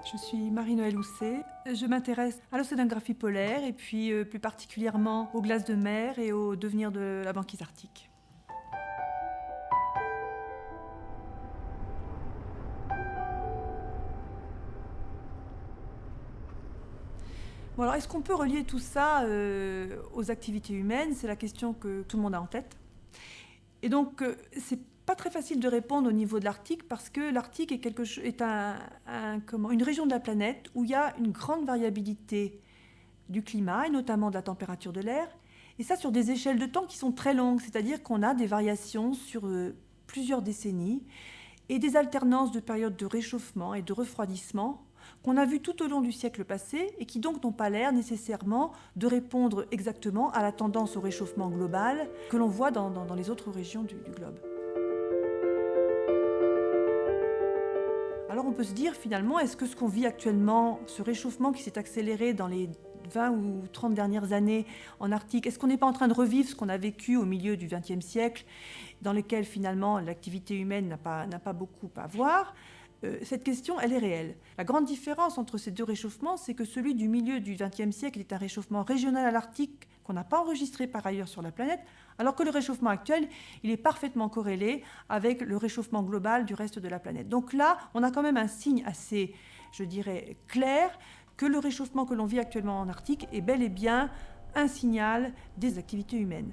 Je suis Marie-Noëlle Housset. Je m'intéresse à l'océanographie polaire et puis plus particulièrement aux glaces de mer et au devenir de la banquise arctique. Bon, alors, est-ce qu'on peut relier tout ça aux activités humaines? C'est la question que tout le monde a en tête. Et donc, c'est pas très facile de répondre au niveau de l'Arctique parce que l'Arctique est une région de la planète où il y a une grande variabilité du climat et notamment de la température de l'air. Et ça sur des échelles de temps qui sont très longues, c'est-à-dire qu'on a des variations sur plusieurs décennies et des alternances de périodes de réchauffement et de refroidissement qu'on a vues tout au long du siècle passé et qui donc n'ont pas l'air nécessairement de répondre exactement à la tendance au réchauffement global que l'on voit dans les autres régions du globe. Alors on peut se dire finalement, est-ce que ce qu'on vit actuellement, ce réchauffement qui s'est accéléré dans les 20 ou 30 dernières années en Arctique, est-ce qu'on n'est pas en train de revivre ce qu'on a vécu au milieu du XXe siècle, dans lequel finalement l'activité humaine n'a pas beaucoup à voir? Cette question, elle est réelle. La grande différence entre ces deux réchauffements, c'est que celui du milieu du XXe siècle est un réchauffement régional à l'Arctique qu'on n'a pas enregistré par ailleurs sur la planète, alors que le réchauffement actuel, il est parfaitement corrélé avec le réchauffement global du reste de la planète. Donc là, on a quand même un signe assez, je dirais, clair que le réchauffement que l'on vit actuellement en Arctique est bel et bien un signal des activités humaines.